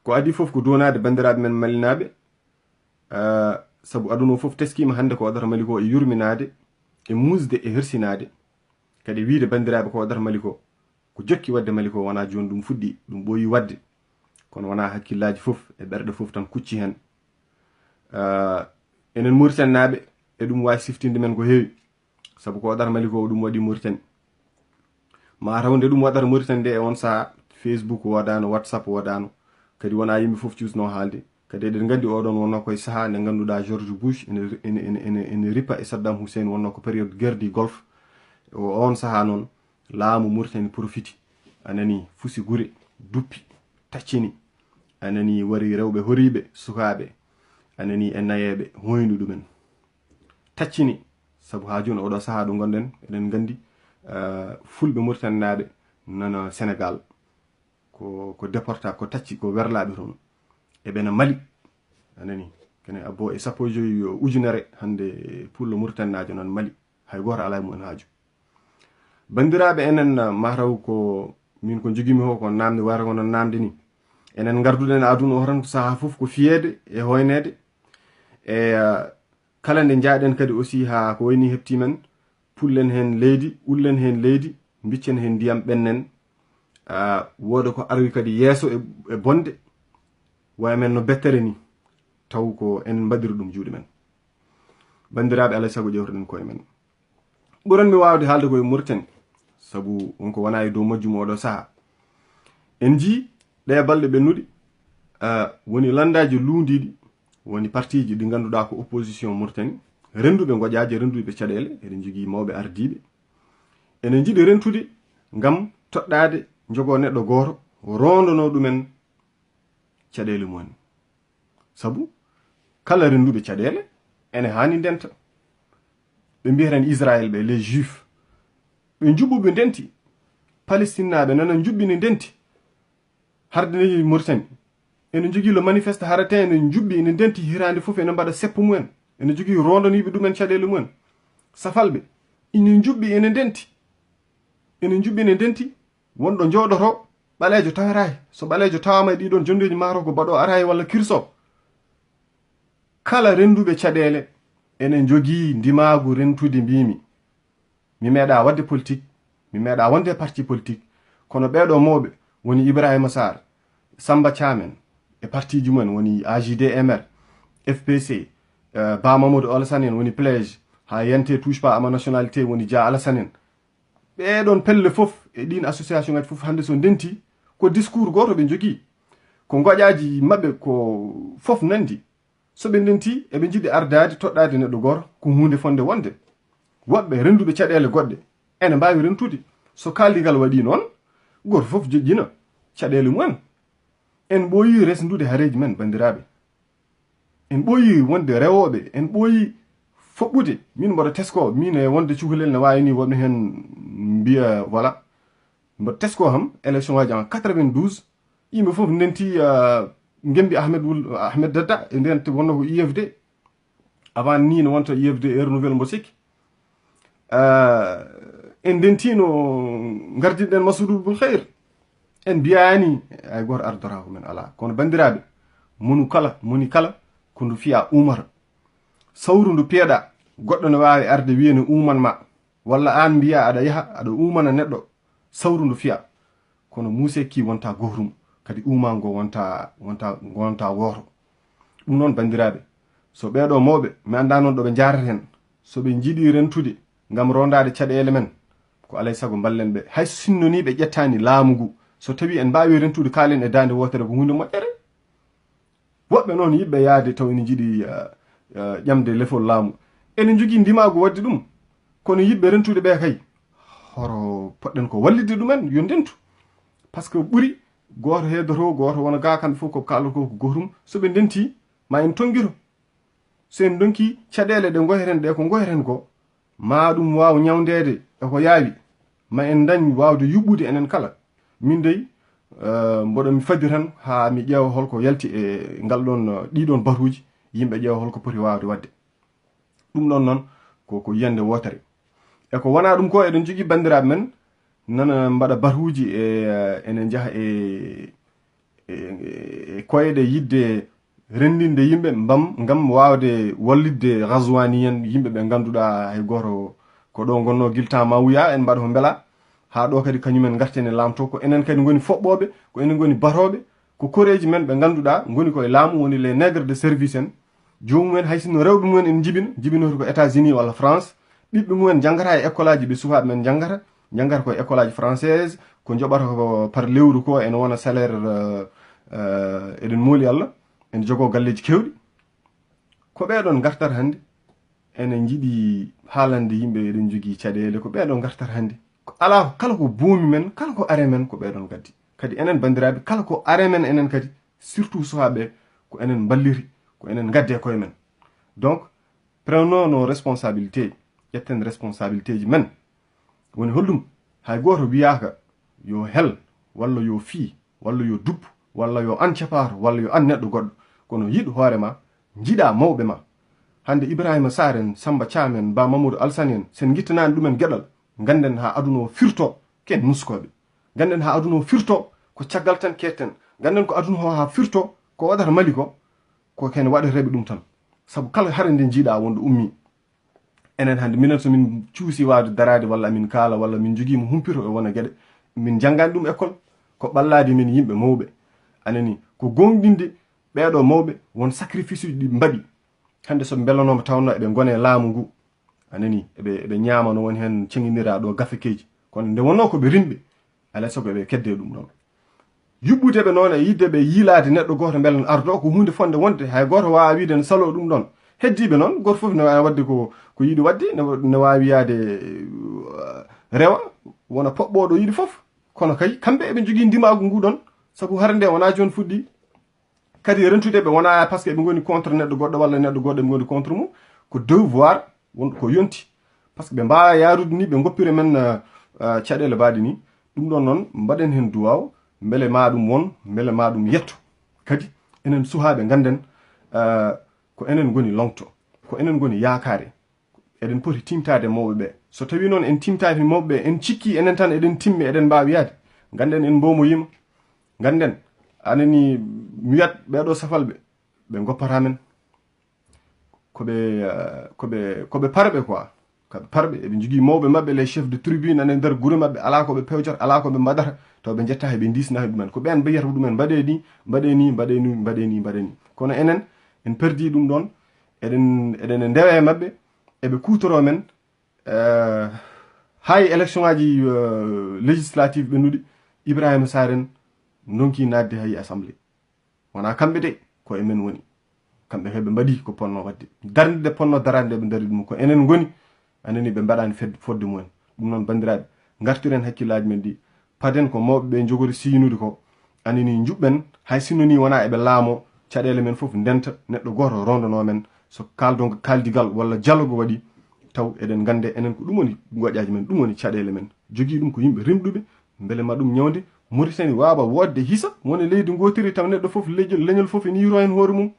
ko adi fof ko donade bandiraɓe men malinaɓe sabu aduna fof teskima hande ko waɗata mali ko e yurminade e musde e hersinade kadi wiide bandiraɓe ko waɗata mali ko ko jokki wadde mali ko wona joni ɗum fuɗɗi ɗum ɓooyi wadde kono wona hakkillaji fof e ɓerɗe fof tan kucci hen enen Mauritanie e ɗum wawi siftinde men ko heewi sabu ko waɗata mali ko ɗum waɗi Mauritanie ma tawde ɗum waɗata Mauritanie nde e on saaha Facebook waɗano WhatsApp waɗano kadi wona yimɓe fof cusno haalde kadi eɗen gandi oɗon wonno koye saaha nde ganduɗa George Bush ene ripa e Saddam Hussein wonno ko période guerre du Golfe on saaha noon laamu Mauritanie profiti anani fusi gure duppi taccini anani wari rewɓe horiɓe sukaɓe anani e nayeɓe hoynu ɗumen taccini sabu ha joni oɗo saaha ɗo gonɗen eɗen gandi fulɓe Mauritanie naɓe nana Sénégal ko déporta ko tacci ko werlaɓe toon eɓena Mali anani kene abbo e sappo e joyi ujunere hande pullo Mauritanie najo non Mali hay goto ala mumen haaju bandiraɓe enen mataw ko min ko jogimi ho ko namde wara ko non namde ni enen garduɗen aduna o tan ko saaha fof ko fiyede e hoynede e kala nde jaaɗen kadi aussi ha ko wayni hepti men pullen hen leydi ullen hen leydi biccen hen ndiyam ɓennen woda ko arwi kadi yeeso e bonde way men no bettere ni taw ko en mbadiri ɗum juuɗe men bandiraɓe alay saago ƴewtoɗen koye men ɓuranmi wawde haalde koye Mauritanie sabu wonko wona e dow majjum oɗo saaha en jii ɗe balɗe ɓennuɗi woni landaji lundiɗi woni partiji ɗi ganduɗa ko opposition Mauritanie renduɓe goƴaji renduɓe caɗele eɗen jogui mawɓe ardiɓe enen jiiɗi rentude gam toɗɗade jogo neɗɗo goto rondono ɗumen caɗele mumen sabu kala renduɓe caɗele ene hani ndenta ɓe mbiyatan Israël ɓe les juifs ɓe juɓɓuɓe ndenti Palestine naɓe nana juɓɓini ndenti harde Mauritanie ene jogui le manifeste haratin ene juɓɓi ene ndenti hirande foof ene mbaɗa seppo mumen ene jogui rondoniɓe ɗumen caɗele mumen safalɓe ene juɓɓi ene ndenti wonɗo jooɗoto ɓalejo tawarayi so ɓalejo tawama e ɗiɗon jondeji maaro ko baɗo arayi walla kirso kala renduɓe caɗele enen jogii ndimagu rentude mbimi mi meeɗa wadde politique mi meeɗa wonde parti politique kono ɓeɗo mawɓe woni Ibrahima Sarr Samba Thiamen e partiji mumen woni AJDMR FPC Ba Mamadou Alassane en woni PLAIGE ha yente touche pas à ma nationalité woni Dia Alassane en ɓeɗon pelle fof e ɗin association ngaji fof hande so ndenti ko discours goto ɓe jogui ko goƴaji mabɓe ko fof nandi so ɓe ndenti eɓe jiɗi ardade toɗɗade neɗɗo goto ko hunde fonde wonde woɓɓe renduɓe caɗele goɗɗe ene mbawi rentude so kaldigal waɗi noon goto fof joƴƴina caɗele mumen en ɓooyi resdude haareji men bandiraɓe en ɓooyi wonde rewoɓe en ɓooyi foɓɓude min mboɗo tesko min e wonde cukalel ne wawi ni woɓɓe hen mbiya voilà mboɗo tesko ham élection waji en 92 yimɓe foof ndenti gembi Ahmed Dada e ndente wonno ko IFD avant ni no wonta IFD Air Nouvelle mbo sikki en ndentino gardiɗen Massoudou Boul Khayr en mbiyani ay goto ardora ko men ala kono bandiraɓe moni kala ko ndu fiya umata sawru ndu peeɗa goɗɗo ne wawi arde wiya ne umanma walla an mbiya aɗa yaha aɗa umana neɗɗo sawru ndu fiya kono muuseki wonta gotum kadi umango wonta woto ɗum noon bandiraɓe so ɓeɗo mawɓe mi anda noon ɗoɓe jarata hen soɓe jiiɗi rentude gam rondade caɗele men ko alay saago ballen ɓe hay sinnoni ɓe ƴettani laamu ngu so tawi en mbawi rentude kaalen e dande wotere ko hunde moƴƴere woɓɓe noon yiɓɓe yaade taw ene jiiɗi ƴamde lefol laamu enen jogui ndimagu wadde ɗum kono yiɓɓe rentude ɓe kay horo poɗɗen ko wallide ɗumen yo ndentu par ce que ɓuuri goto heedoto goto wona ga kamɓe fof ko kalata ko gotum soɓe ndenti ma en tonguiro so en donki caɗele ɗe goheten ɗe ko goheten ko ma ɗum waw ñawdede eko yaawi ma en dañ wawde yuɓɓude enen kala min dey mboɗo mi fadi tan ha mi ƴeewa holko yalti e ngal ɗon ɗiɗon batuji yimɓe ƴeewa holko poti wawde wadde ɗum ɗon noon ko yiyande wotere e ko wona ɗum ko eɗen jogui bandiraɓe men nana mbaɗa batuji ene jaaha e koyde yidde rendinde yimɓe ngam wawde wallidde razwani en yimɓe ɓe ganduɗa hay goto ko ɗo gonno guilta mawuya en mbaɗa ko beela ha ɗo kadi kañumen garten e lamto ko enen kadi goni foɓɓoɓe ko enen goni batoɓe ko koreji men ɓe ganduɗa goni koye laamu woni les nègres de service en jomumen hay sinno rewɓe mumen en jibinoto ko États-Unis walla France ɓiɓɓe mumen jangata e école aji ɓe sukaɓe men jangata koye école aji française ko joɓata ko par lewru ko ene wona salaire eɗen mooli Allah en jogo galleji kewɗi ko ɓeɗon gartata hande ene jiiɗi haalande yimɓe eɗen jogui caɗele ko ɓeɗon gartata hande ala kala ko boomi men kala ko are men ko ɓeɗon gaddi kadi enen bandiraɓe kala ko are men enen kadi surtout sukaɓe ko enen balliri ko enen gadde koye men donc prenons nos responsabilités ƴetten responsabilité ji men woni hollum hay goto wiyaka yo hel walla yo fii walla yo duppu walla yo an capato walla yo an neɗɗo goɗɗo kono yiɗ hoorema jiiɗa mawɓe ma hande Ibrahima Sarr en Samba Thiam en Ba Mamadou Alsane en sen guittanani ɗumen gueɗal ganden ha aduna o firto ken nuskoɓe ganden ha aduna o firto ko caggal tan ketten ganden ko aduna o ha firto ko waɗata Mali ko ken waɗateɓe ɗum tan saabu kala hare nde jiiɗa wonde ummi enen hande minen somin cuusi wawde darade walla min kaala walla min jogui mo humpito e wona gueɗe min janggani ɗum école ko ɓallade min yimɓe mawɓe anani ko gonɗinde ɓeɗo mawɓe won sacrifice uji ɗi mbaɗi hande so belanoma tawno eɓe gone laamu ngu anani eɓe ñaama no woni hen ceŋinira ɗo gafekeji kono nde wonno koɓe rimɓe alay saago eɓe kedde ɗum ɗon yuɓɓudeɓe noon e yidde ɓe yiilade neɗɗo goto beele ardo ko hunde fonde wonde hay goto wawa wiide ne salo ɗum ɗon heddiɓe noon goto foof ne wawi wadde ko yiiɗi wadde ne wawi wiyade rewa wona poɓɓoɗo yiiɗi foof kono kay kamɓe eɓe jogui ndimagu ngu ɗon saabu hare nde wona joni fuɗɗi kadi rentudeɓe wona par ce que eɓe goni contre neɗɗo goɗɗo walla neɗɗo goɗɗo eɓe goni contre mum ko devoir wonɗo ko yonti par ce que ɓe mbawa yarude ni ɓe goppira men caɗele mbaɗe ni ɗum ɗon noon mbaɗen hen duwaw beele ma ɗum won beele ma ɗum yetto kadi enen suhaɓe ganden ko enen goni longto ko enen goni yakare eɗen poti timtade mawɓeɓe so tawi noon en timtaki mawɓeɓe en cikki enen tan eɗen timmi eɗen mbawi yaade ganden en mbomoyima ganden anani mi wiyat ɓeɗo safalɓe ɓe goppata men koɓe parɓe quoi koɓe parɓe eɓe jogui mawɓe mabɓe les chef de tribune ane nder guure mabɓe ala koɓe pewjata ala koɓe mbaɗata taw ɓe jetta heɓe disnaki ɗumen ko ɓen mbiyata ɗumen mbaɗe ni kono enen en perdi ɗum ɗon eɗen ndewe mabɓe eɓe kutoro men hay élection aji législative ɓennuɗi Ibrahima Sarr en donki nadde hay assemblée wona kamɓe de ko emen woni kamɓe heɓe mbaɗi ko ponno wadde darde nde ponno darade nde ɓe daari ɗum ko enen goni anani ɓe mbaɗani fodde mumen ɗum noon bandiraɓe gartiren hakkillaji men ɗi paden ko mawɓe ɓe jogori sinude ko anani juɓɓen hay sinno ni wona eɓe laamo caɗele men foof ndenta neɗɗo goto rondono men so kaldigal walla dialogue waɗi taw eɗen gande enen ko ɗum woni goƴaji men ɗum woni caɗele men jogui ɗum ko yimɓe rimɗuɓe beele ma ɗum ñawde Mauritanie wawa wodde hisa woni leydi gotiri taw neɗɗo foof leñol foof ene yiro hen hoore mum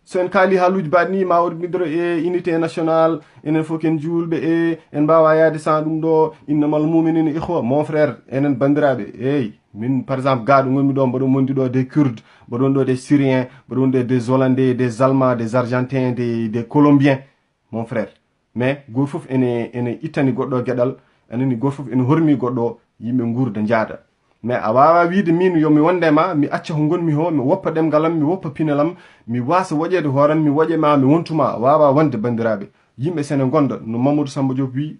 so en kaali haaluji mbaɗi ni ma ordinidoro unité nationale enen foof ken julɓe en mbawa yaade sans ɗum ɗo innamal muminina ihwa mon frère enen bandiraɓe min par exemple gaɗo gonmi ɗo mbaɗon mondi ɗo des Kurdes mbaɗon ɗo des Syriens mbaɗon ɗo des Hollandais des Allemands des Argentins des Colombiens mon frère mais goto foof ene ittani goɗɗo gueɗal anani goto foof ene hormi goɗɗo yimɓe gurda jaada mais a wawa wiide min yomi wonde ma mi acca ko gonmi ho mi woppa ɗemgalam mi woppa pinelam mi wasa woƴede hooram mi woƴema mi wontuma wawa wonde bandiraɓe yimɓe sene gonda no Mamadou Samba Diop wi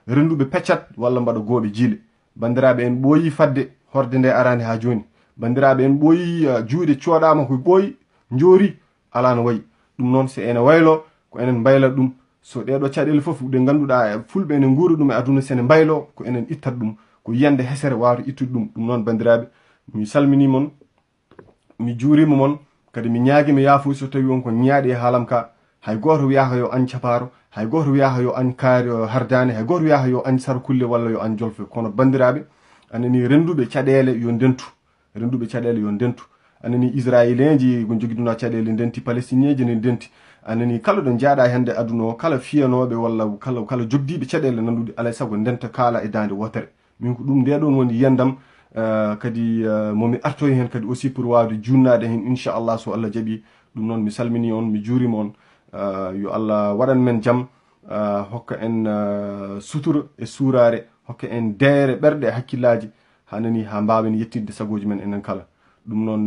renduɓe peccat walla mbaɗa gooɓe jiile bandiraɓe en ɓooyi fadde horde nde arani ha joni bandiraɓe en ɓooyi juuɗe coɗama ko ɓooyi joori ala no wayi ɗum noon so ene waylo ko enen mbayla ɗum so ɗeɗo caɗele foof ɗe ganduɗa fulɓe ene guura ɗum e aduna sene mbaylo ko enen ittat ɗum ko yiyande hesere wawata ittude ɗum noon bandiraɓe mi salmini mon mi juurima mon kadi mi ñaaguima yaafuy so tawi wonko ñaaɗi e haalam ka hay goto wiyaka yo an caparo hay goto wiyaka yo an kaari hardane hay goto wiyaka yo an sarkulle walla yo an jolfe kono bandiraɓe anani renduɓe caɗele yo ndentu anani israélien ji ko joguiduno caɗele ndenti palestinien ji ne ndenti anani kala ɗo jaaɗa hende aduna o kala fiyanoɓe walla kala jogdiɓe caɗele nandude alay saago ndenta kaala e dande wotere min ko ɗum nde ɗon woni yiyandam kadi momi artoy hen kadi aussi pour wawde junnade hen inchallah so Allah jaaɓi. ɗum noon mi salmini on mi juurima on yo Allah waɗan men jaam hokka en sutura e suurare hokka en deere ɓerɗe e hakkillaji ha nani ha mbawen yettinde sagoji men enen kala. ɗum noon